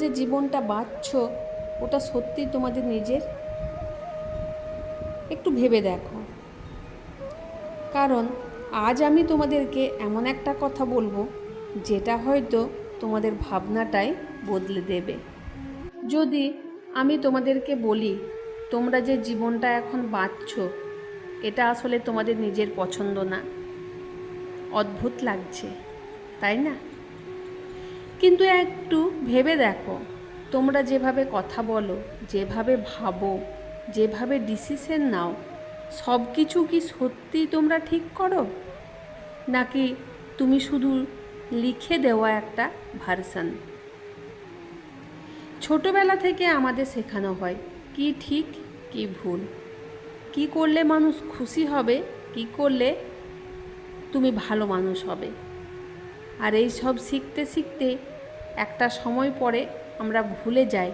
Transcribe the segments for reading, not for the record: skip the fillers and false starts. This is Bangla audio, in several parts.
যে জীবনটা বাঁচছো ওটা সত্যিই তোমাদের নিজের? একটু ভেবে দেখো। কারণ আজ আমি তোমাদেরকে এমন একটা কথা বলবো যেটা হয়তো তোমাদের ভাবনাটাই বদলে দেবে। যদি আমি তোমাদেরকে বলি তোমরা যে জীবনটা এখন বাঁচছো এটা আসলে তোমাদের নিজের পছন্দ না, অদ্ভুত লাগছে তাই না? কিন্তু একটু ভেবে দেখো, তোমরা যেভাবে কথা বলো, যেভাবে ভাবো, যেভাবে ডিসিশন নাও, সব কিছু কি সত্যি তোমরা ঠিক করো, নাকি তুমি শুধু লিখে দেওয়া একটা ভার্সন? ছোটবেলা থেকে আমাদের শেখানো হয় কি ঠিক কি ভুল, কি করলে মানুষ খুশি হবে, কি করলে তুমি ভালো মানুষ হবে। আর এই সব শিখতে শিখতে একটা সময় পরে আমরা ভুলে যাই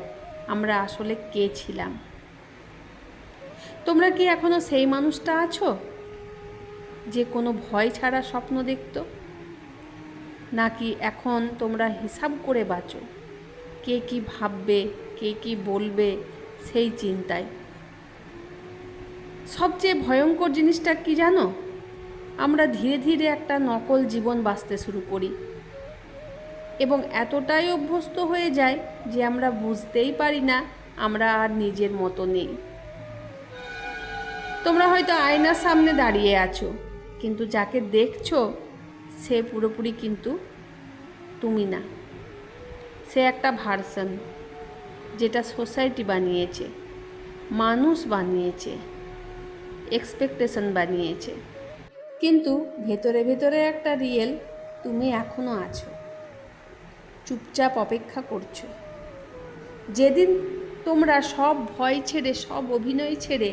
আমরা আসলে কে ছিলাম। তোমরা কি এখনো সেই মানুষটা আছো যে কোনো ভয় ছাড়া স্বপ্ন দেখতো, নাকি এখন তোমরা হিসাব করে বাঁচো, কে কি ভাববে, কে কি বলবে সেই চিন্তায়? সবচেয়ে ভয়ঙ্কর জিনিসটা কি জানো? আমরা ধীরে ধীরে একটা নকল জীবন বাঁচতে শুরু করি এবং এতটাই অভ্যস্ত হয়ে যায় যে আমরা বুঝতেই পারি না আমরা আর নিজের মতো নেই। তোমরা হয়তো আয়নার সামনে দাঁড়িয়ে আছো, কিন্তু যাকে দেখছো সে পুরোপুরি কিন্তু তুমি না। সে একটা ভার্সন যেটা সোসাইটি বানিয়েছে, মানুষ বানিয়েছে, এক্সপেকটেশন বানিয়েছে। কিন্তু ভেতরে ভেতরে একটা রিয়েল তুমি এখনও আছো, চুপচাপ অপেক্ষা করছো। যেদিন তোমরা সব ভয় ছেড়ে, সব অভিনয় ছেড়ে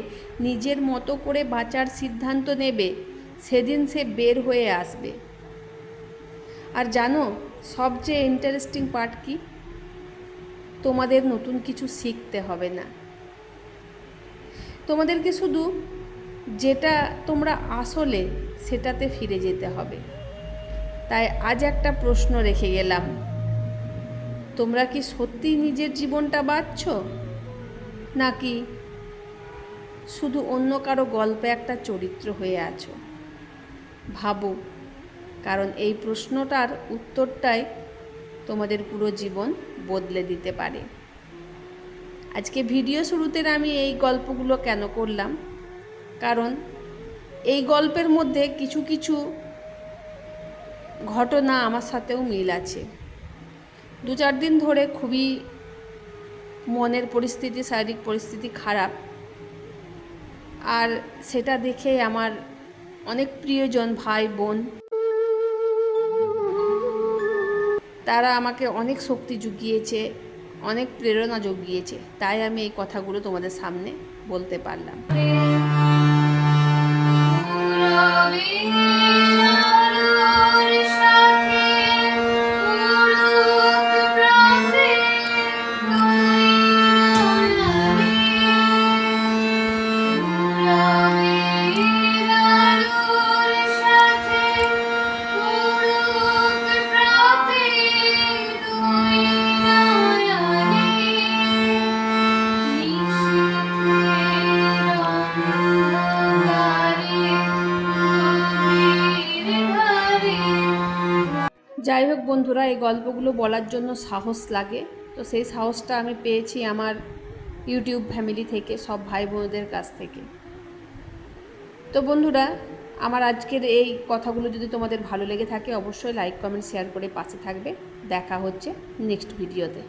নিজের মতো করে বাঁচার সিদ্ধান্ত নেবে, সেদিন সে বের হয়ে আসবে। আর জানো সবচেয়ে ইন্টারেস্টিং পার্ট কি? তোমাদের নতুন কিছু শিখতে হবে না, তোমাদেরকে শুধু যেটা তোমরা আসলে সেটাতে ফিরে যেতে হবে। তাই আজ একটা প্রশ্ন রেখে গেলাম, তোমরা কি সত্যিই নিজের জীবনটা বাঁচছো, নাকি শুধু অন্য কারো গল্পে একটা চরিত্র হয়ে আছো? ভাবো, কারণ এই প্রশ্নটার উত্তরটাই তোমাদের পুরো জীবন বদলে দিতে পারে। আজকে ভিডিও শুরুতে আমি এই গল্পগুলো কেন করলাম, কারণ এই গল্পের মধ্যে কিছু কিছু ঘটনা আমার সাথেও মিল আছে। 2-4 দিন ধরে খুবই মনের পরিস্থিতি, শারীরিক পরিস্থিতি খারাপ, আর সেটা দেখে আমার অনেক প্রিয়জন ভাই বোন তারা আমাকে অনেক শক্তি জুগিয়েছে, অনেক প্রেরণা জুগিয়েছে। তাই আমি এই কথাগুলো তোমাদের সামনে বলতে পারলাম। যাই হোক বন্ধুরা, এই গল্পগুলো বলার জন্য সাহস লাগে, তো সেই সাহসটা আমি পেয়েছি আমার ইউটিউব ফ্যামিলি থেকে, সব ভাই বোনদের কাছ থেকে। তো বন্ধুরা, আমার আজকের এই কথাগুলো যদি তোমাদের ভালো লেগে থাকে অবশ্যই লাইক কমেন্ট শেয়ার করে পাশে থাকবে। দেখা হচ্ছে নেক্সট ভিডিওতে।